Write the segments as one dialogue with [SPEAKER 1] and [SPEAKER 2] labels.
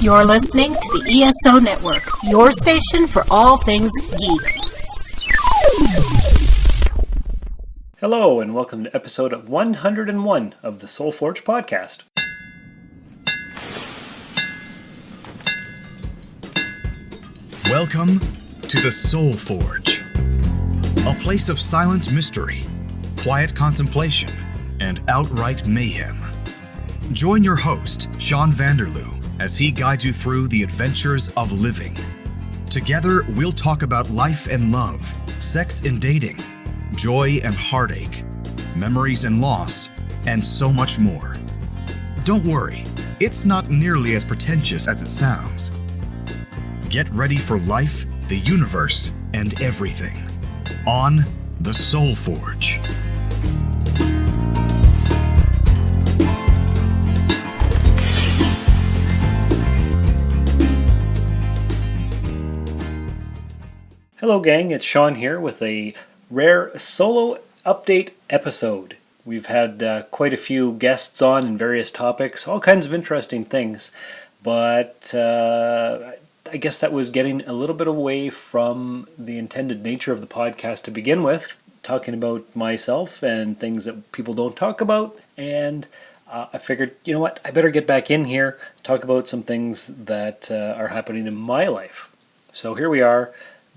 [SPEAKER 1] You're listening to the ESO Network, your station for all things geek.
[SPEAKER 2] Hello, and welcome to episode 101 of the Soul Forge podcast.
[SPEAKER 3] Welcome to the Soul Forge, a place of silent mystery, quiet contemplation, and outright mayhem. Join your host, Sean Vanderloo, as he guides you through the adventures of living. Together, we'll talk about life and love, sex and dating, joy and heartache, memories and loss, and so much more. Don't worry, it's not nearly as pretentious as it sounds. Get ready for life, the universe, and everything on the Soul Forge.
[SPEAKER 2] Hello gang, it's Sean here with a rare solo update episode. We've had quite a few guests on in various topics, all kinds of interesting things, but I guess that was getting a little bit away from the intended nature of the podcast to begin with, talking about myself and things that people don't talk about, and I figured, you know what, I better get back in here, talk about some things that are happening in my life. So here we are,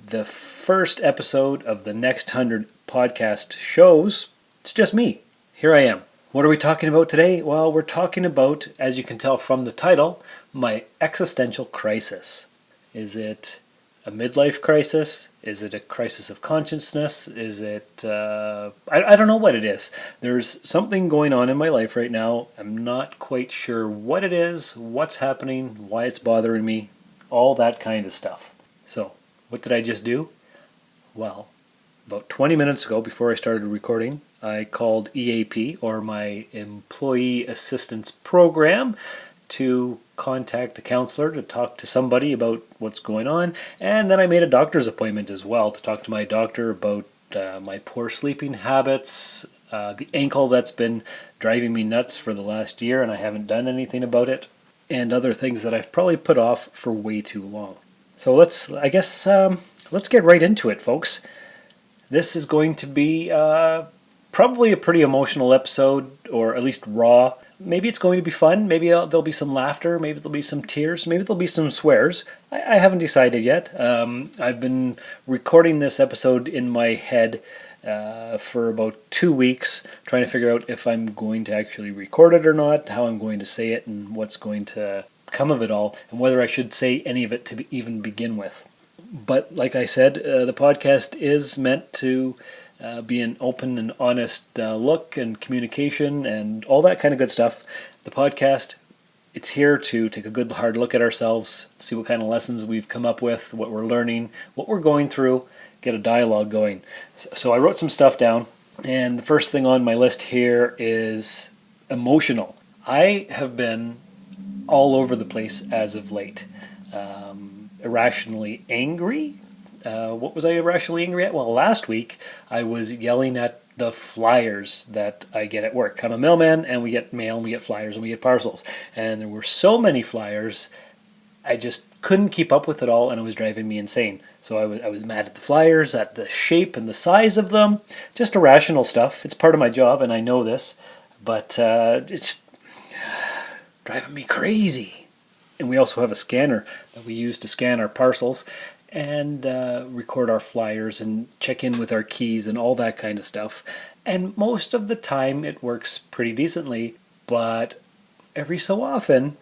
[SPEAKER 2] the first episode of the next 100 podcast shows. It's just me. Here I am. What are we talking about today? Well, we're talking about, as you can tell from the title, my existential crisis. Is it a midlife crisis? Is it a crisis of consciousness? Is it... I don't know what it is. There's something going on in my life right now. I'm not quite sure what it is, what's happening, why it's bothering me, all that kind of stuff. So, what did I just do? Well, about 20 minutes ago, before I started recording, I called EAP, or my Employee Assistance Program, to contact a counselor to talk to somebody about what's going on, and then I made a doctor's appointment as well to talk to my doctor about my poor sleeping habits, the ankle that's been driving me nuts for the last year and I haven't done anything about it, and other things that I've probably put off for way too long. So let's get right into it, folks. This is going to be probably a pretty emotional episode, or at least raw. Maybe it's going to be fun. Maybe there'll be some laughter. Maybe there'll be some tears. Maybe there'll be some swears. I haven't decided yet. I've been recording this episode in my head for about 2 weeks, trying to figure out if I'm going to actually record it or not, how I'm going to say it, and what's going to come of it all, and whether I should say any of it to even begin with. But like I said, the podcast is meant to be an open and honest look and communication and all that kind of good stuff. The podcast, it's here to take a good hard look at ourselves, see what kind of lessons we've come up with, what we're learning, what we're going through, get a dialogue going. So I wrote some stuff down, and the first thing on my list here is emotional. I have been all over the place as of late. Irrationally angry. What was I irrationally angry at? Well, last week I was yelling at the flyers that I get at work. I'm a mailman, and we get mail, and we get flyers, and we get parcels. And there were so many flyers, I just couldn't keep up with it all, and it was driving me insane. So I was mad at the flyers, at the shape and the size of them. Just irrational stuff. It's part of my job, and I know this. But it's driving me crazy. And we also have a scanner that we use to scan our parcels and record our flyers and check in with our keys and all that kind of stuff. And most of the time it works pretty decently, but every so often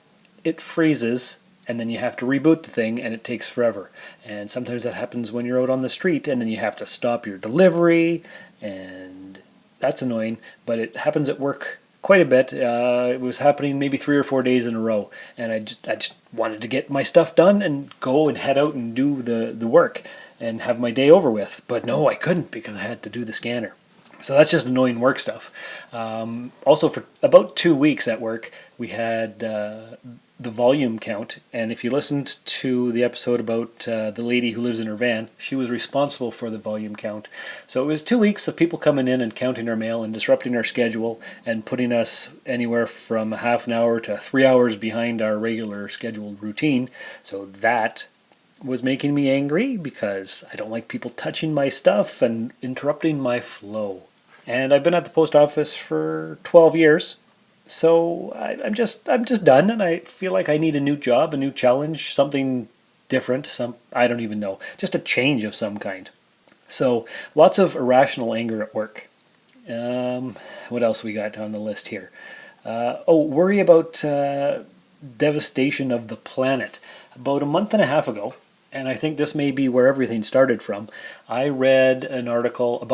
[SPEAKER 2] it freezes and then you have to reboot the thing and it takes forever. And sometimes that happens when you're out on the street and then you have to stop your delivery, and that's annoying, but it happens at work quite a bit. It was happening maybe 3 or 4 days in a row, and I just wanted to get my stuff done and go and head out and do the work and have my day over with. But no, I couldn't, because I had to do the scanner. So that's just annoying work stuff. Also, for about 2 weeks at work, we had the volume count. And if you listened to the episode about the lady who lives in her van, she was responsible for the volume count. So it was 2 weeks of people coming in and counting our mail and disrupting our schedule and putting us anywhere from a half an hour to 3 hours behind our regular scheduled routine. So that was making me angry because I don't like people touching my stuff and interrupting my flow. And I've been at the post office for 12 years, so I'm just done, and I feel like I need a new job, a new challenge, something different. I don't even know, just a change of some kind. So lots of irrational anger at work. What else we got on the list here? Worry about devastation of the planet. About a month and a half ago, and I think this may be where everything started from, I read an article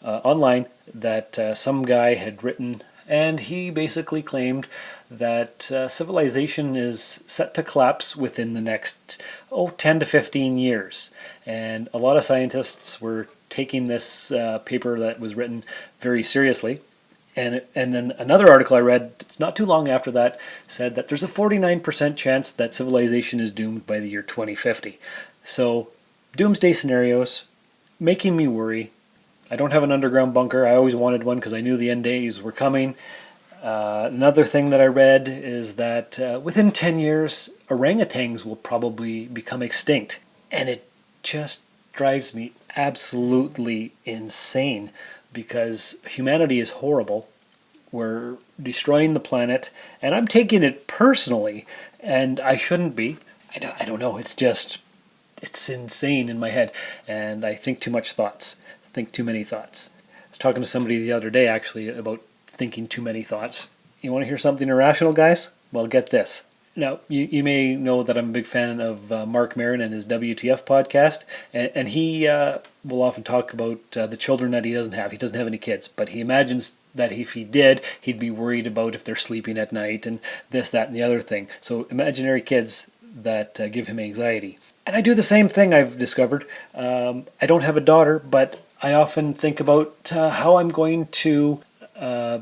[SPEAKER 2] online that some guy had written, and he basically claimed that civilization is set to collapse within the next 10 to 15 years. And a lot of scientists were taking this paper that was written very seriously. And then another article I read not too long after that said that there's a 49% chance that civilization is doomed by the year 2050. So, doomsday scenarios, making me worry. I don't have an underground bunker. I always wanted one because I knew the end days were coming. Another thing that I read is that within 10 years, orangutans will probably become extinct. And it just drives me absolutely insane, because humanity is horrible. We're destroying the planet, and I'm taking it personally, and I shouldn't be. I don't know, it's insane in my head, and I think too many thoughts. I was talking to somebody the other day, actually, about thinking too many thoughts. You want to hear something irrational, guys? Well, get this. Now, you may know that I'm a big fan of Mark Maron and his WTF podcast, and he will often talk about the children that he doesn't have. He doesn't have any kids, but he imagines that if he did, he'd be worried about if they're sleeping at night and this, that, and the other thing. So imaginary kids that give him anxiety. And I do the same thing, I've discovered. I don't have a daughter, but I often think about how I'm going to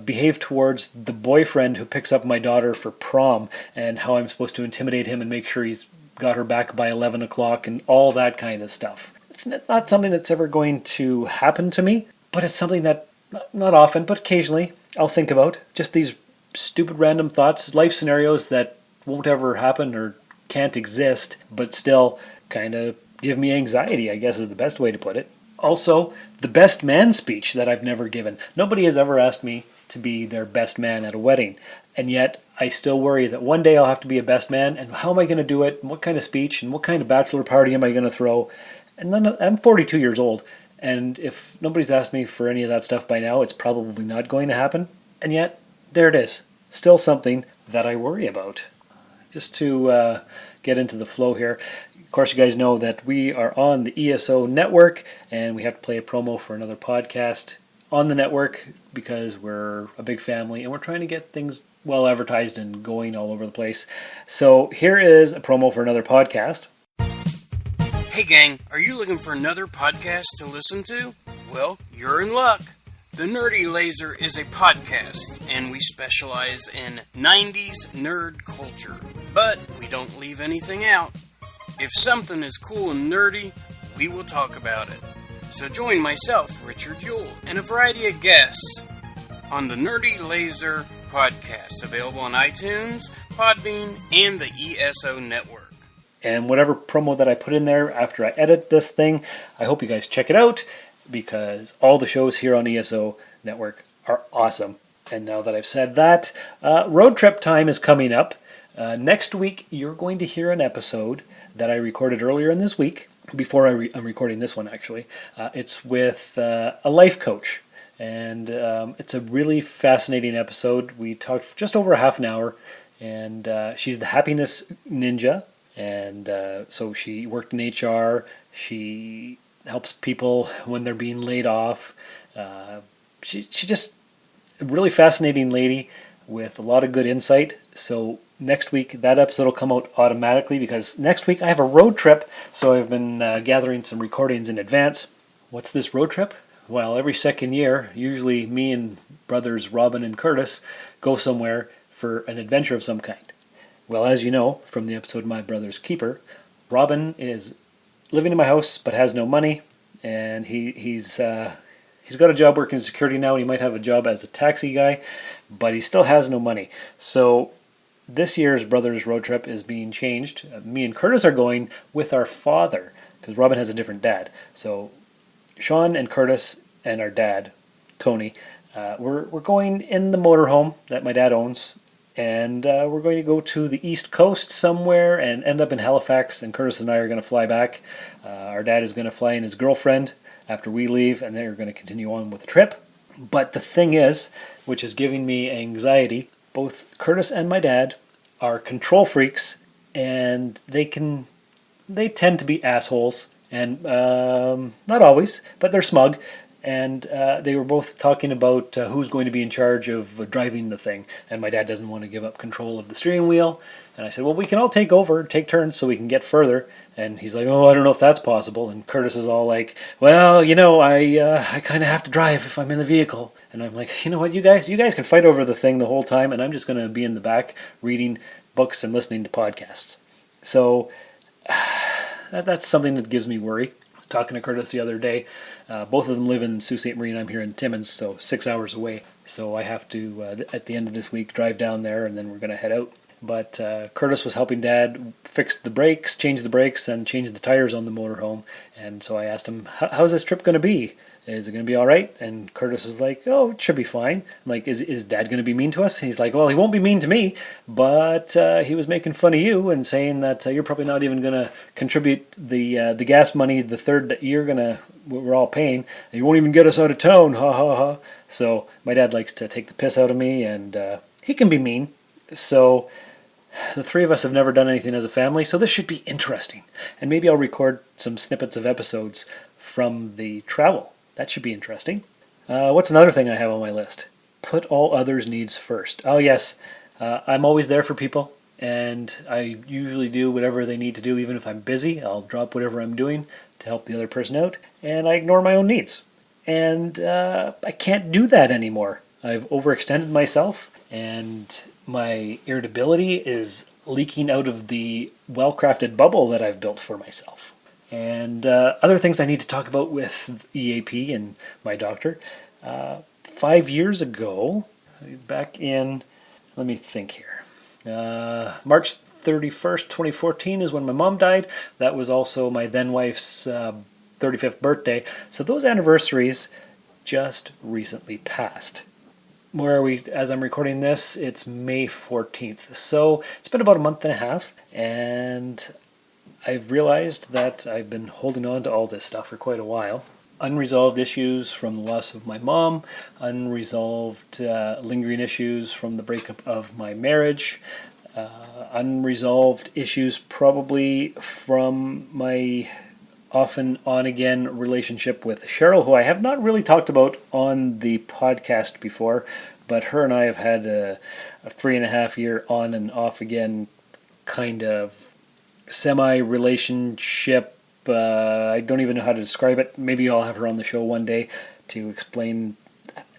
[SPEAKER 2] behave towards the boyfriend who picks up my daughter for prom, and how I'm supposed to intimidate him and make sure he's got her back by 11 o'clock and all that kind of stuff. It's not something that's ever going to happen to me, but it's something that, not often, but occasionally, I'll think about. Just these stupid random thoughts, life scenarios that won't ever happen or can't exist, but still kind of give me anxiety, I guess is the best way to put it. Also, the best man speech that I've never given. Nobody has ever asked me to be their best man at a wedding, and yet I still worry that one day I'll have to be a best man, and how am I going to do it, and what kind of speech, and what kind of bachelor party am I going to throw? And I'm 42 years old, and if nobody's asked me for any of that stuff by now, it's probably not going to happen, and yet, there it is. Still something that I worry about. Just to get into the flow here, of course, you guys know that we are on the ESO network, and we have to play a promo for another podcast on the network because we're a big family and we're trying to get things well advertised and going all over the place. So here is a promo for another podcast.
[SPEAKER 4] Hey gang, are you looking for another podcast to listen to? Well, you're in luck. The Nerdy Laser is a podcast, and we specialize in 90s nerd culture. But we don't leave anything out. If something is cool and nerdy, we will talk about it. So join myself, Richard Yule, and a variety of guests on the Nerdy Laser podcast, available on iTunes, Podbean, and the ESO network.
[SPEAKER 2] And whatever promo that I put in there after I edit this thing, I hope you guys check it out, because all the shows here on ESO network are awesome. And now that I've said that, road trip time is coming up. Next week, you're going to hear an episode that I recorded earlier in this week, before I'm recording this one actually. It's with a life coach, and it's a really fascinating episode. We talked for just over a half an hour, and she's the happiness ninja, and so she worked in HR. She helps people when they're being laid off. She just a really fascinating lady with a lot of good insight. So next week, that episode will come out automatically, because next week I have a road trip, so I've been gathering some recordings in advance. What's this road trip? Well, every second year, usually me and brothers Robin and Curtis go somewhere for an adventure of some kind. Well, as you know from the episode My Brother's Keeper, Robin is living in my house but has no money, and he's got a job working in security now. He might have a job as a taxi guy, but he still has no money. So this year's brothers road trip is being changed. Me and Curtis are going with our father because Robin has a different dad. So Sean and Curtis and our dad, Tony, we're going in the motorhome that my dad owns, and we're going to go to the East Coast somewhere and end up in Halifax, and Curtis and I are going to fly back. Our dad is going to fly in his girlfriend after we leave, and they're going to continue on with the trip. But the thing is, which is giving me anxiety, both Curtis and my dad are control freaks, and they tend to be assholes. And not always, but they're smug. And they were both talking about who's going to be in charge of driving the thing. And my dad doesn't want to give up control of the steering wheel. And I said, well, we can all take turns so we can get further. And he's like, oh, I don't know if that's possible. And Curtis is all like, well, I kind of have to drive if I'm in the vehicle. And I'm like, you know what, you guys can fight over the thing the whole time, and I'm just going to be in the back reading books and listening to podcasts. So that's something that gives me worry. I was talking to Curtis the other day. Both of them live in Sault Ste. Marie, and I'm here in Timmins, so 6 hours away. So I have to, at the end of this week, drive down there, and then we're going to head out. But Curtis was helping Dad fix the brakes, change the brakes, and change the tires on the motorhome. And so I asked him, how's this trip going to be? Is it going to be all right? And Curtis is like, oh, it should be fine. I'm like, is Dad going to be mean to us? And he's like, well, he won't be mean to me, but he was making fun of you and saying that you're probably not even going to contribute the gas money, the third that we're all paying. And you won't even get us out of town, ha ha ha. So my dad likes to take the piss out of me, and he can be mean. So the three of us have never done anything as a family, so this should be interesting. And maybe I'll record some snippets of episodes from the travel. That should be interesting. What's another thing I have on my list? Put all others' needs first. Oh, yes. I'm always there for people, and I usually do whatever they need to do. Even if I'm busy, I'll drop whatever I'm doing to help the other person out, and I ignore my own needs. And I can't do that anymore. I've overextended myself, and my irritability is leaking out of the well-crafted bubble that I've built for myself. And other things I need to talk about with EAP and my doctor. 5 years ago, back in, let me think here, March 31st, 2014 is when my mom died. That was also my then wife's 35th birthday. So those anniversaries just recently passed. Where are we, as I'm recording this, it's May 14th. So it's been about a month and a half, and I've realized that I've been holding on to all this stuff for quite a while. Unresolved issues from the loss of my mom, unresolved lingering issues from the breakup of my marriage, unresolved issues probably from my often on-again relationship with Cheryl, who I have not really talked about on the podcast before, but her and I have had a 3.5-year on and off again kind of semi-relationship. I don't even know how to describe it. Maybe I'll have her on the show one day to explain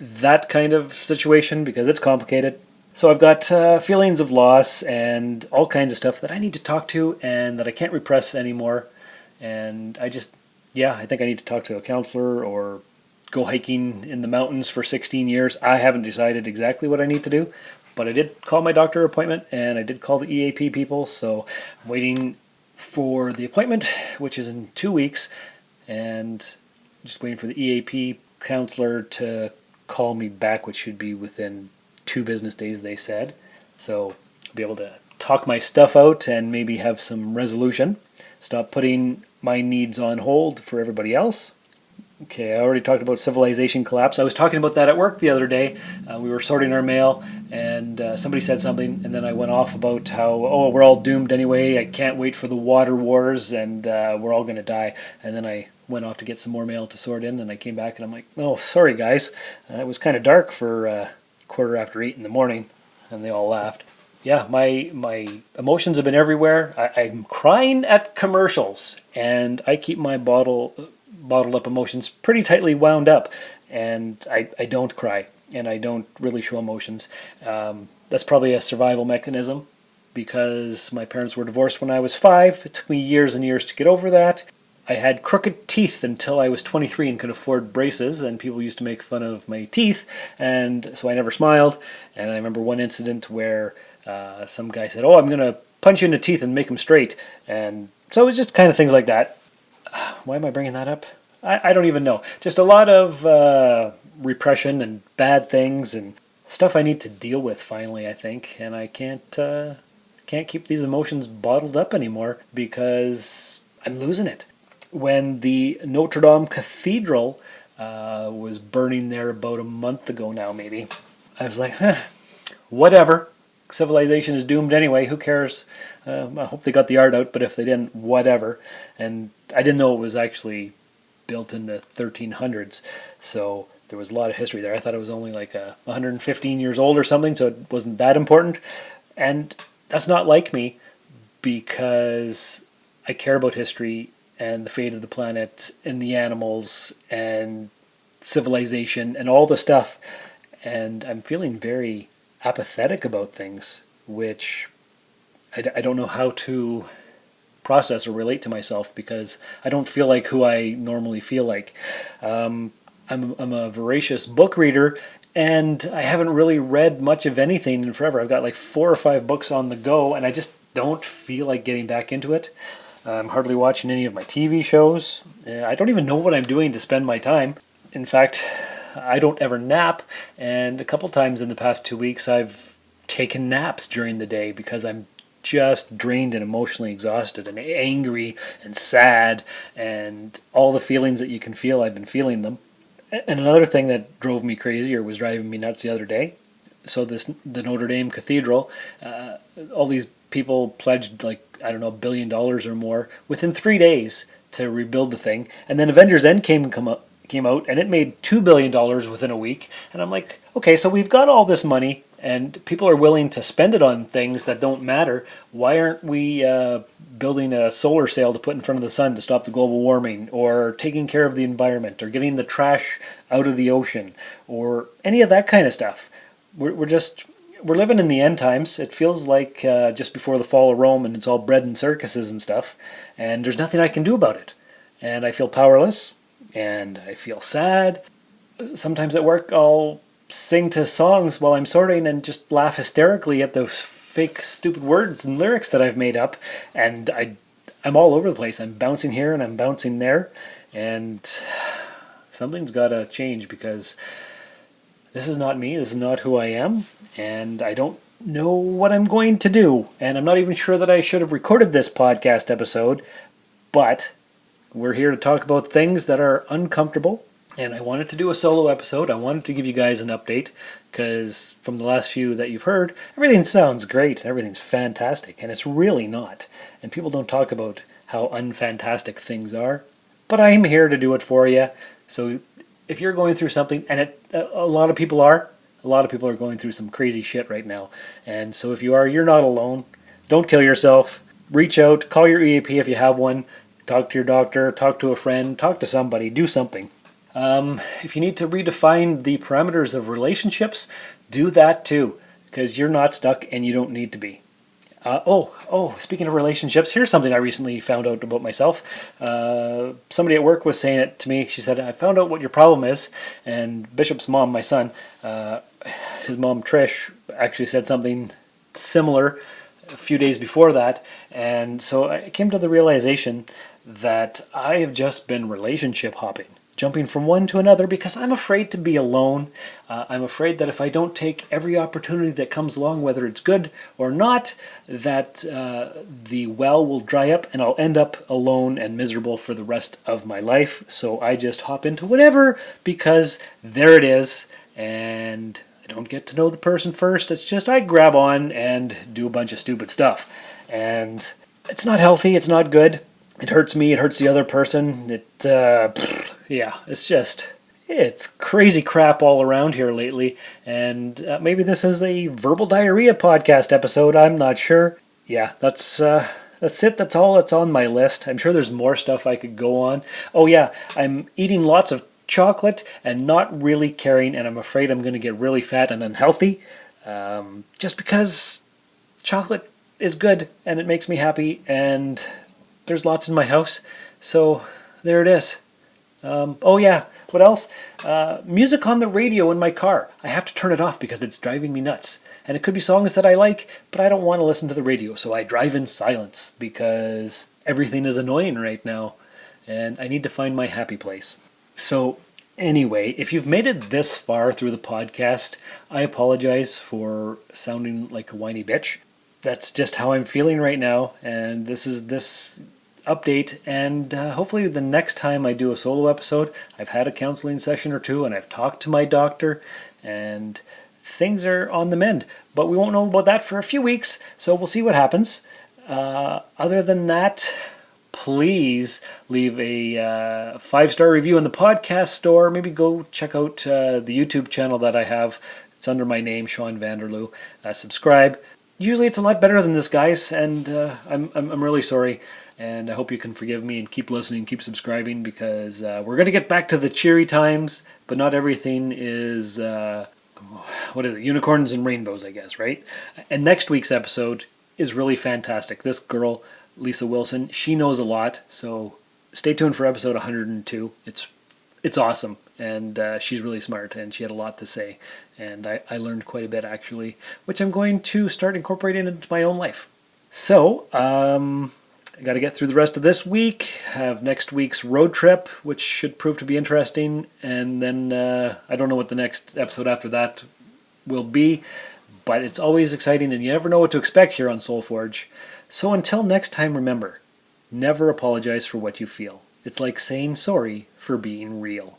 [SPEAKER 2] that kind of situation, because it's complicated. So I've got feelings of loss and all kinds of stuff that I need to talk to and that I can't repress anymore. And I think I need to talk to a counselor or go hiking in the mountains for 16 years. I haven't decided exactly what I need to do, but I did call my doctor appointment, and I did call the EAP people, so I'm waiting for the appointment, which is in 2 weeks, and just waiting for the EAP counselor to call me back, which should be within 2 business days, they said. So I'll be able to talk my stuff out and maybe have some resolution. Stop putting my needs on hold for everybody else. Okay, I already talked about civilization collapse. I was talking about that at work the other day. We were sorting our mail, and somebody said something, and then I went off about how, we're all doomed anyway. I can't wait for the water wars, and we're all going to die. And then I went off to get some more mail to sort in, and I came back, and I'm like, oh, sorry, guys. It was kind of dark for 8:15 in the morning, and they all laughed. Yeah, my emotions have been everywhere. I'm crying at commercials, and I keep my bottle bottled up emotions pretty tightly wound up, and I don't cry, and I don't really show emotions. That's probably a survival mechanism because my parents were divorced when I was 5. It took me years and years to get over that. I had crooked teeth until I was 23 and could afford braces, and people used to make fun of my teeth, and so I never smiled. And I remember one incident where some guy said, "Oh, I'm going to punch you in the teeth and make them straight." And so it was just kind of things like that. Why am I bringing that up? I don't even know. Just a lot of repression and bad things and stuff I need to deal with finally, I think. And I can't keep these emotions bottled up anymore because I'm losing it. When the Notre Dame Cathedral was burning there about a month ago now, maybe, I was like, whatever. Civilization is doomed anyway. Who cares? I hope they got the art out, but if they didn't, whatever. And I didn't know it was actually built in the 1300s, so there was a lot of history there. I thought it was only like 115 years old or something, so it wasn't that important. And that's not like me because I care about history and the fate of the planet and the animals and civilization and all the stuff. And I'm feeling very apathetic about things, which I don't know how to process or relate to myself because I don't feel like who I normally feel like. I'm a voracious book reader, and I haven't really read much of anything in forever. I've got like 4 or 5 books on the go, and I just don't feel like getting back into it. I'm hardly watching any of my TV shows. I don't even know what I'm doing to spend my time. In fact, I don't ever nap, and a couple times in the past 2 weeks I've taken naps during the day because I'm just drained and emotionally exhausted and angry and sad and all the feelings that you can feel. I've been feeling them. And another thing that drove me crazy or was driving me nuts the other day, so the Notre Dame Cathedral, all these people pledged like, I don't know, $1 billion or more within 3 days to rebuild the thing. And then Avengers Endgame came out and it made $2 billion within a week. And I'm like, okay, so we've got all this money and people are willing to spend it on things that don't matter. Why aren't we building a solar sail to put in front of the sun to stop the global warming, or taking care of the environment, or getting the trash out of the ocean, or any of that kind of stuff? We're living in the end times. It feels like just before the fall of Rome, and it's all bread and circuses and stuff, and there's nothing I can do about it. And I feel powerless, and I feel sad. Sometimes at work I'll sing to songs while I'm sorting and just laugh hysterically at those fake stupid words and lyrics that I've made up, and I'm all over the place. I'm bouncing here and I'm bouncing there, and something's got to change because this is not me, this is not who I am, and I don't know what I'm going to do. And I'm not even sure that I should have recorded this podcast episode, but we're here to talk about things that are uncomfortable. And I wanted to do a solo episode. I wanted to give you guys an update because from the last few that you've heard, everything sounds great. Everything's fantastic, and it's really not. And people don't talk about how unfantastic things are. But I'm here to do it for you. So if you're going through something, and a lot of people are going through some crazy shit right now. And so if you are, you're not alone. Don't kill yourself. Reach out. Call your EAP if you have one. Talk to your doctor. Talk to a friend. Talk to somebody. Do something. If you need to redefine the parameters of relationships, do that too, because you're not stuck and you don't need to be. Speaking of relationships, here's something I recently found out about myself. Somebody at work was saying it to me. She said, I found out what your problem is. And Bishop's mom, my son, his mom Trish, actually said something similar a few days before that. And so I came to the realization that I have just been relationship hopping, jumping from one to another because I'm afraid to be alone. I'm afraid that if I don't take every opportunity that comes along, whether it's good or not, that the well will dry up and I'll end up alone and miserable for the rest of my life. So I just hop into whatever because there it is, and I don't get to know the person first. It's just I grab on and do a bunch of stupid stuff. And it's not healthy. It's not good. It hurts me. It hurts the other person. It's crazy crap all around here lately, and maybe this is a verbal diarrhea podcast episode. I'm not sure. Yeah, that's That's it. That's all that's on my list. I'm sure there's more stuff I could go on. Oh yeah, I'm eating lots of chocolate and not really caring, and I'm afraid I'm going to get really fat and unhealthy. Just because chocolate is good and it makes me happy, and there's lots in my house. So there it is. Oh yeah, what else? Music on the radio in my car. I have to turn it off because it's driving me nuts. And it could be songs that I like, but I don't want to listen to the radio, so I drive in silence because everything is annoying right now, and I need to find my happy place. So anyway, if you've made it this far through the podcast, I apologize for sounding like a whiny bitch. That's just how I'm feeling right now, and this is this update, and hopefully the next time I do a solo episode, I've had a counseling session or two, and I've talked to my doctor, and things are on the mend. But we won't know about that for a few weeks, so we'll see what happens. Other than that, please leave a 5-star review in the podcast store. Maybe go check out the YouTube channel that I have. It's under my name, Sean Vanderloo. Subscribe. Usually it's a lot better than this, guys, and I'm really sorry. And I hope you can forgive me and keep listening, keep subscribing, because we're going to get back to the cheery times, but not everything is, unicorns and rainbows, I guess, right? And next week's episode is really fantastic. This girl, Lisa Wilson, she knows a lot, so stay tuned for episode 102. It's awesome, and she's really smart, and she had a lot to say, and I learned quite a bit, actually, which I'm going to start incorporating into my own life. So, I got to get through the rest of this week, have next week's road trip, which should prove to be interesting, and then I don't know what the next episode after that will be, but it's always exciting, and you never know what to expect here on SoulForge. So until next time, remember, never apologize for what you feel. It's like saying sorry for being real.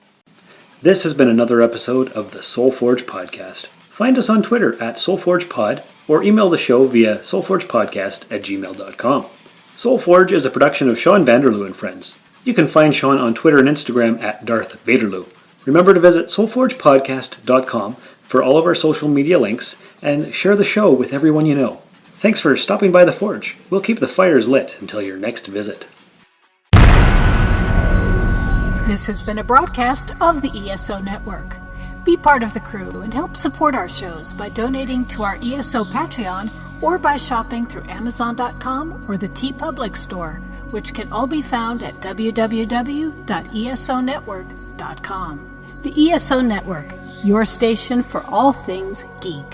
[SPEAKER 2] This has been another episode of the SoulForge Podcast. Find us on Twitter at SoulForgePod, or email the show via soulforgepodcast@gmail.com. SoulForge is a production of Sean Vanderloo and Friends. You can find Sean on Twitter and Instagram at Darth Vaderloo. Remember to visit soulforgepodcast.com for all of our social media links, and share the show with everyone you know. Thanks for stopping by the Forge. We'll keep the fires lit until your next visit.
[SPEAKER 1] This has been a broadcast of the ESO Network. Be part of the crew and help support our shows by donating to our ESO Patreon or by shopping through Amazon.com or the TeePublic store, which can all be found at www.esonetwork.com. The ESO Network, your station for all things geek.